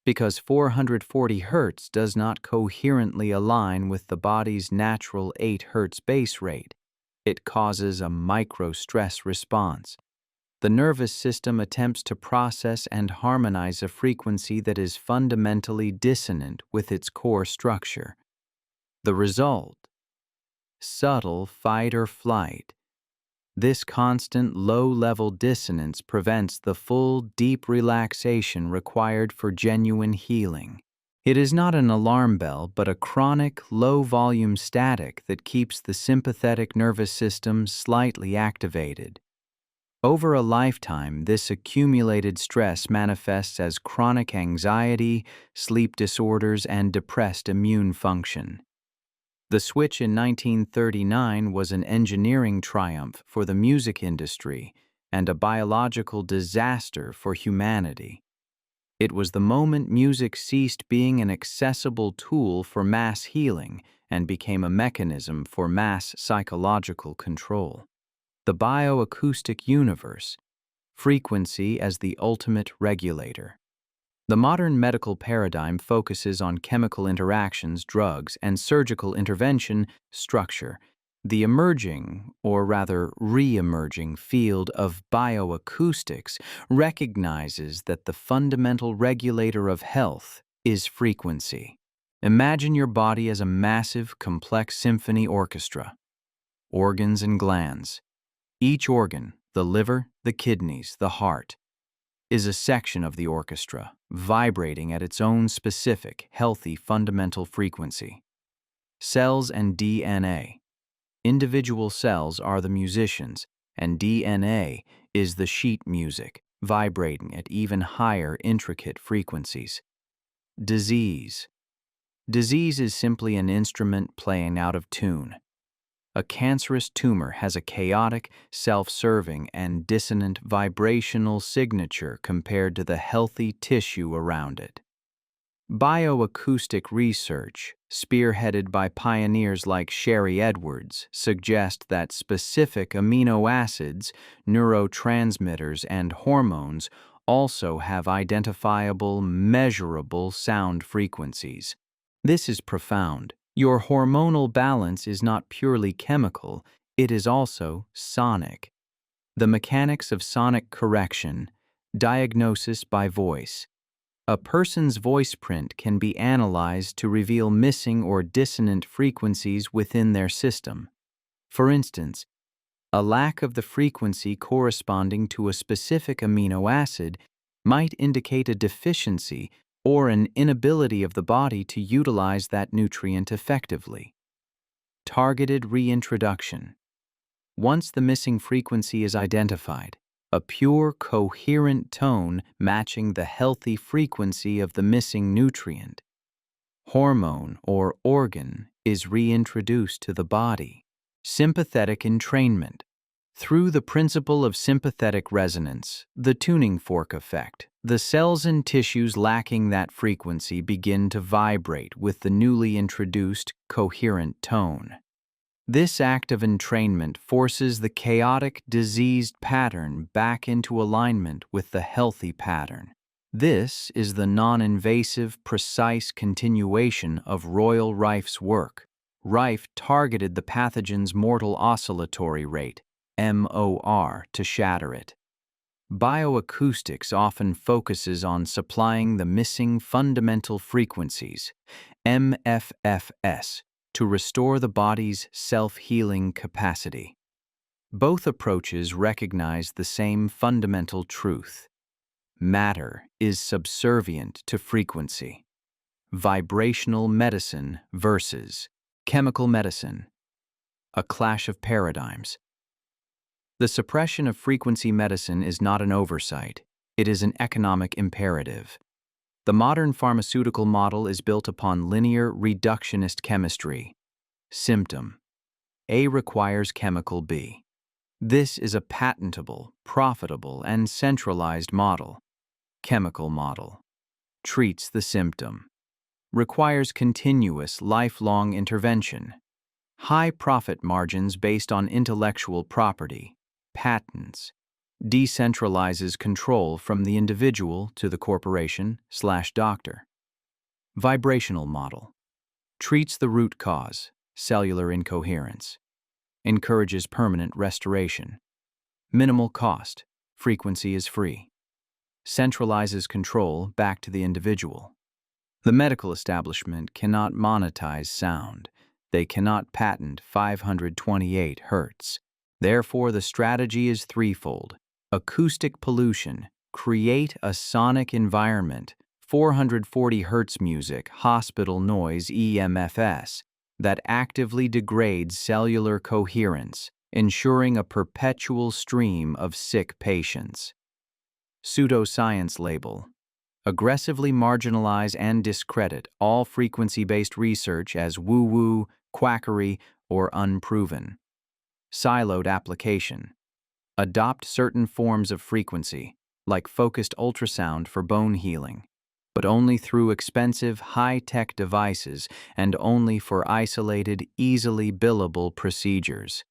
because 440 Hz does not coherently align with the body's natural 8 Hz base rate. It causes a micro-stress response. The nervous system attempts to process and harmonize a frequency that is fundamentally dissonant with its core structure. The result? Subtle fight or flight. This constant low-level dissonance prevents the full, deep relaxation required for genuine healing. It is not an alarm bell, but a chronic, low-volume static that keeps the sympathetic nervous system slightly activated. Over a lifetime, this accumulated stress manifests as chronic anxiety, sleep disorders, and depressed immune function. The switch in 1939 was an engineering triumph for the music industry and a biological disaster for humanity. It was the moment music ceased being an accessible tool for mass healing and became a mechanism for mass psychological control. The bioacoustic universe, frequency as the ultimate regulator. The modern medical paradigm focuses on chemical interactions, drugs, and surgical intervention structure. The emerging, or rather re-emerging, field of bioacoustics recognizes that the fundamental regulator of health is frequency. Imagine your body as a massive, complex symphony orchestra. Organs and glands. Each organ, the liver, the kidneys, the heart, is a section of the orchestra, vibrating at its own specific, healthy, fundamental frequency. Cells and DNA. Individual cells are the musicians, and DNA is the sheet music, vibrating at even higher, intricate frequencies. Disease. Disease is simply an instrument playing out of tune. A cancerous tumor has a chaotic, self-serving, and dissonant vibrational signature compared to the healthy tissue around it. Bioacoustic research, spearheaded by pioneers like Sherry Edwards, suggests that specific amino acids, neurotransmitters, and hormones also have identifiable, measurable sound frequencies. This is profound. Your hormonal balance is not purely chemical, it is also sonic. The mechanics of sonic correction, diagnosis by voice. A person's voice print can be analyzed to reveal missing or dissonant frequencies within their system. For instance, a lack of the frequency corresponding to a specific amino acid might indicate a deficiency or an inability of the body to utilize that nutrient effectively. Targeted reintroduction. Once the missing frequency is identified, a pure, coherent tone matching the healthy frequency of the missing nutrient, hormone, or organ is reintroduced to the body. Sympathetic entrainment. Through the principle of sympathetic resonance, the tuning fork effect, the cells and tissues lacking that frequency begin to vibrate with the newly introduced coherent tone. This act of entrainment forces the chaotic, diseased pattern back into alignment with the healthy pattern. This is the non-invasive, precise continuation of Royal Rife's work. Rife targeted the pathogen's mortal oscillatory rate, MOR, to shatter it. Bioacoustics often focuses on supplying the missing fundamental frequencies, MFFS, to restore the body's self-healing capacity. Both approaches recognize the same fundamental truth. Matter is subservient to frequency. Vibrational medicine versus chemical medicine. A clash of paradigms. The suppression of frequency medicine is not an oversight, it is an economic imperative. The modern pharmaceutical model is built upon linear reductionist chemistry. Symptom. A requires chemical B. This is a patentable, profitable, and centralized model. Chemical model. Treats the symptom. Requires continuous, lifelong intervention. High profit margins based on intellectual property. Patents. decentralizes control from the individual to the corporation/doctor. Vibrational model treats the root cause, cellular incoherence, encourages permanent restoration. Minimal cost, frequency is free. Centralizes control back to the individual. The medical establishment cannot monetize sound. They cannot patent 528 Hz. Therefore, the strategy is threefold. Acoustic pollution, create a sonic environment, 440 Hz music, hospital noise EMFS, that actively degrades cellular coherence, ensuring a perpetual stream of sick patients. Pseudoscience label. Aggressively marginalize and discredit all frequency-based research as woo-woo, quackery, or unproven. Siloed application. Adopt certain forms of frequency, like focused ultrasound for bone healing, but only through expensive, high-tech devices and only for isolated, easily billable procedures.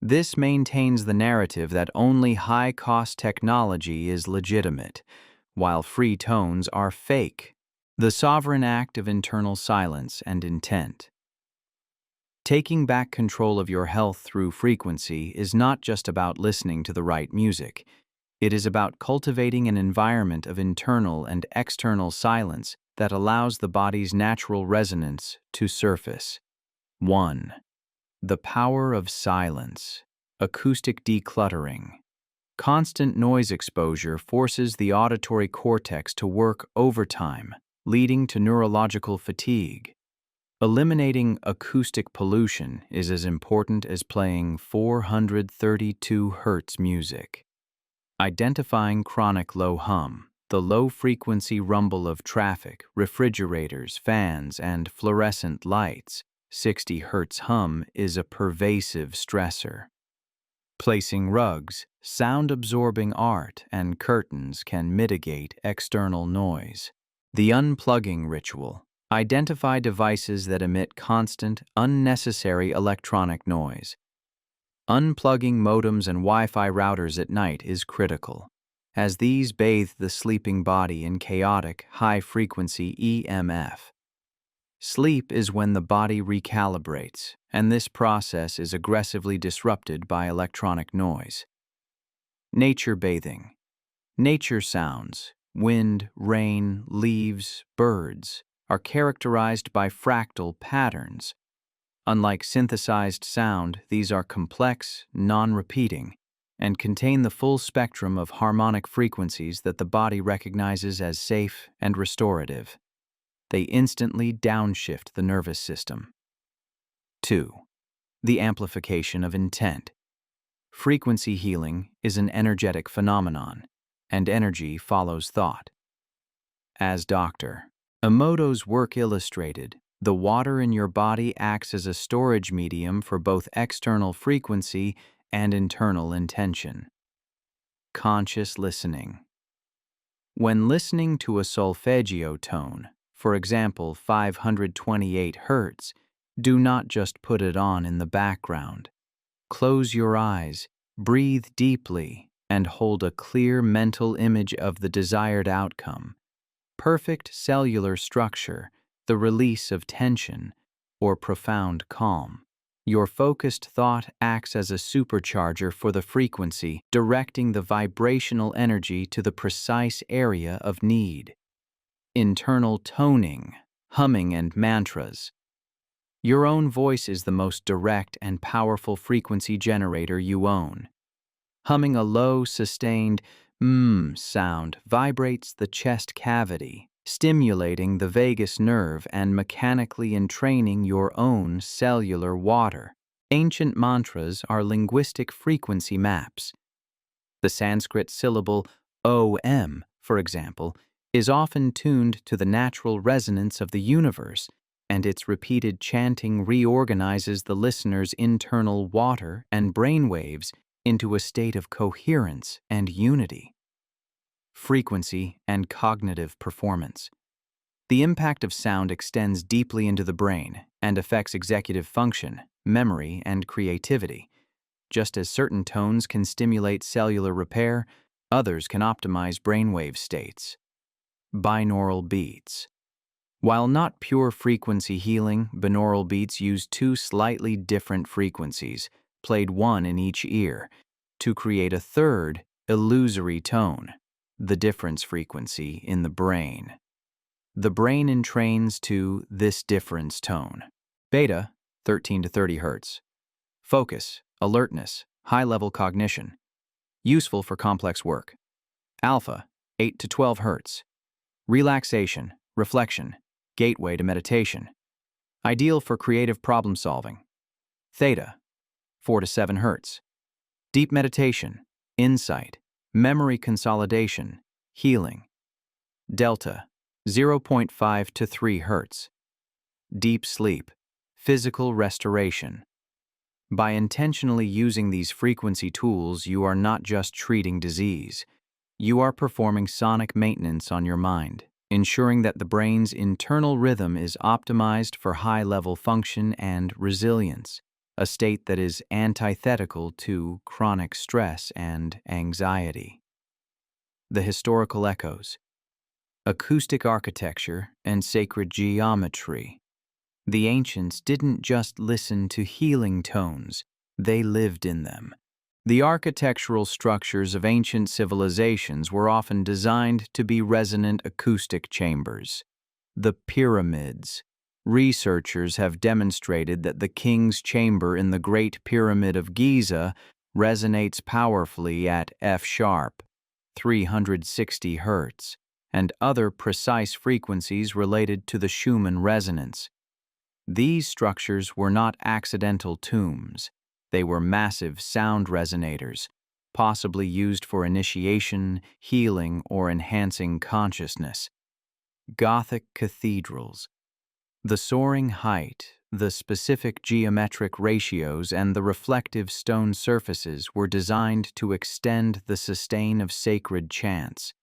This maintains the narrative that only high-cost technology is legitimate, while free tones are fake. The sovereign act of internal silence and intent. Taking back control of your health through frequency is not just about listening to the right music. It is about cultivating an environment of internal and external silence that allows the body's natural resonance to surface. 1. The power of silence. Acoustic decluttering. Constant noise exposure forces the auditory cortex to work overtime, leading to neurological fatigue. Eliminating acoustic pollution is as important as playing 432 Hz music. Identifying chronic low hum, the low-frequency rumble of traffic, refrigerators, fans, and fluorescent lights. 60 Hz hum is a pervasive stressor. Placing rugs, sound-absorbing art, and curtains can mitigate external noise. The unplugging ritual. Identify devices that emit constant, unnecessary electronic noise. Unplugging modems and Wi-Fi routers at night is critical, as these bathe the sleeping body in chaotic, high-frequency EMF. Sleep is when the body recalibrates, and this process is aggressively disrupted by electronic noise. Nature bathing. Nature sounds, wind, rain, leaves, birds, are characterized by fractal patterns. Unlike synthesized sound, these are complex, non-repeating, and contain the full spectrum of harmonic frequencies that the body recognizes as safe and restorative. They instantly downshift the nervous system. 2. The amplification of intent. Frequency healing is an energetic phenomenon, and energy follows thought. As Dr. Emoto's work illustrated, the water in your body acts as a storage medium for both external frequency and internal intention. Conscious listening. When listening to a solfeggio tone, for example 528 Hz, do not just put it on in the background. Close your eyes, breathe deeply, and hold a clear mental image of the desired outcome. Perfect cellular structure, the release of tension, or profound calm. Your focused thought acts as a supercharger for the frequency, directing the vibrational energy to the precise area of need. Internal toning, humming, and mantras. Your own voice is the most direct and powerful frequency generator you own. Humming a low, sustained sound vibrates the chest cavity, stimulating the vagus nerve and mechanically entraining your own cellular water. Ancient mantras are linguistic frequency maps. The Sanskrit syllable Om, for example, is often tuned to the natural resonance of the universe, and its repeated chanting reorganizes the listener's internal water and brainwaves into a state of coherence and unity. Frequency and cognitive performance. The impact of sound extends deeply into the brain and affects executive function, memory, and creativity. Just as certain tones can stimulate cellular repair, others can optimize brainwave states. Binaural beats. While not pure frequency healing, binaural beats use two slightly different frequencies, played one in each ear, to create a third, illusory tone, the difference frequency in the brain. The brain entrains to this difference tone. Beta, 13 to 30 Hz. Focus, alertness, high-level cognition. Useful for complex work. Alpha, 8 to 12 Hz. Relaxation, reflection, gateway to meditation. Ideal for creative problem solving. Theta, 4 to 7 Hz. Deep meditation, insight, memory consolidation, healing. Delta, 0.5 to 3 Hz. Deep sleep, physical restoration. By intentionally using these frequency tools, you are not just treating disease. You are performing sonic maintenance on your mind, ensuring that the brain's internal rhythm is optimized for high-level function and resilience, a state that is antithetical to chronic stress and anxiety. The historical echoes. Acoustic architecture and sacred geometry. The ancients didn't just listen to healing tones, they lived in them. The architectural structures of ancient civilizations were often designed to be resonant acoustic chambers. The pyramids. Researchers have demonstrated that the king's chamber in the Great Pyramid of Giza resonates powerfully at F-sharp, 360 Hz, and other precise frequencies related to the Schumann resonance. These structures were not accidental tombs. They were massive sound resonators, possibly used for initiation, healing, or enhancing consciousness. Gothic cathedrals. The soaring height, the specific geometric ratios, and the reflective stone surfaces were designed to extend the sustain of sacred chants.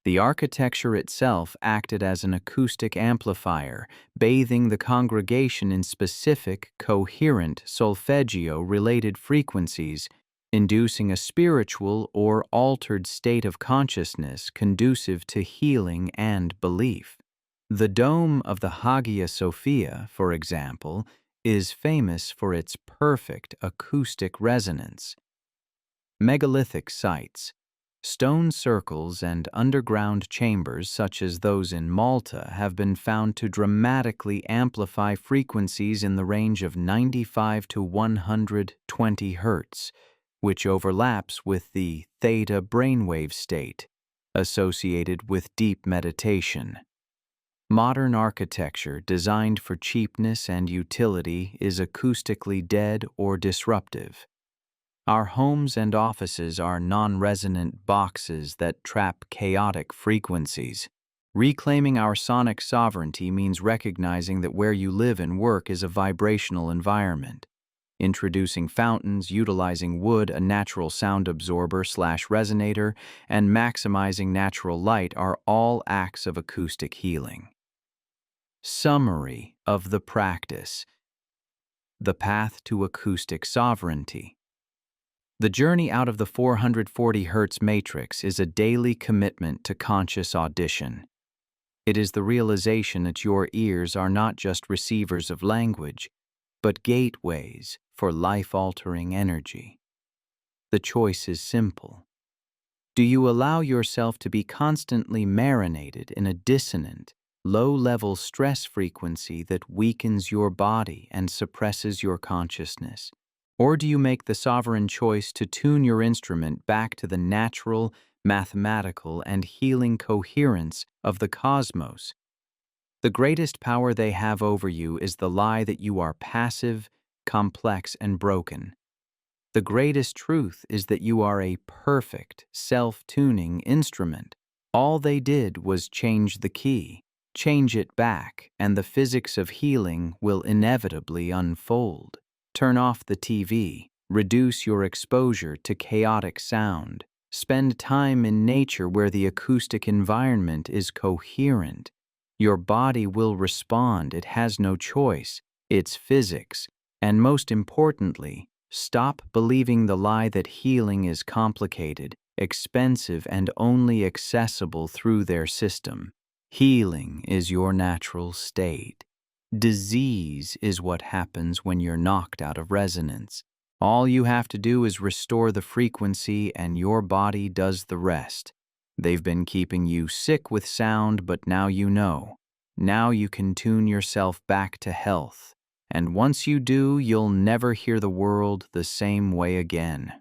The architecture itself acted as an acoustic amplifier, bathing the congregation in specific, coherent, solfeggio-related frequencies, inducing a spiritual or altered state of consciousness conducive to healing and belief. The dome of the Hagia Sophia, for example, is famous for its perfect acoustic resonance. Megalithic sites. Stone circles and underground chambers such as those in Malta have been found to dramatically amplify frequencies in the range of 95 to 120 Hz, which overlaps with the theta brainwave state associated with deep meditation. Modern architecture designed for cheapness and utility is acoustically dead or disruptive. Our homes and offices are non-resonant boxes that trap chaotic frequencies. Reclaiming our sonic sovereignty means recognizing that where you live and work is a vibrational environment. Introducing fountains, utilizing wood, a natural sound absorber/resonator, and maximizing natural light are all acts of acoustic healing. Summary of the practice. The path to acoustic sovereignty. The journey out of the 440 Hz matrix is a daily commitment to conscious audition. It is the realization that your ears are not just receivers of language, but gateways for life-altering energy. The choice is simple. Do you allow yourself to be constantly marinated in a dissonant, low-level stress frequency that weakens your body and suppresses your consciousness? Or do you make the sovereign choice to tune your instrument back to the natural, mathematical, and healing coherence of the cosmos? The greatest power they have over you is the lie that you are passive, complex, and broken. The greatest truth is that you are a perfect, self-tuning instrument. All they did was change the key, change it back, and the physics of healing will inevitably unfold. Turn off the TV, reduce your exposure to chaotic sound, spend time in nature where the acoustic environment is coherent. Your body will respond, it has no choice, it's physics, and most importantly, Stop believing the lie that healing is complicated, expensive, and only accessible through their system. Healing is your natural state. Disease is what happens when you're knocked out of resonance. All you have to do is restore the frequency and your body does the rest. They've been keeping you sick with sound, but now you know. Now you can tune yourself back to health. And once you do, you'll never hear the world the same way again.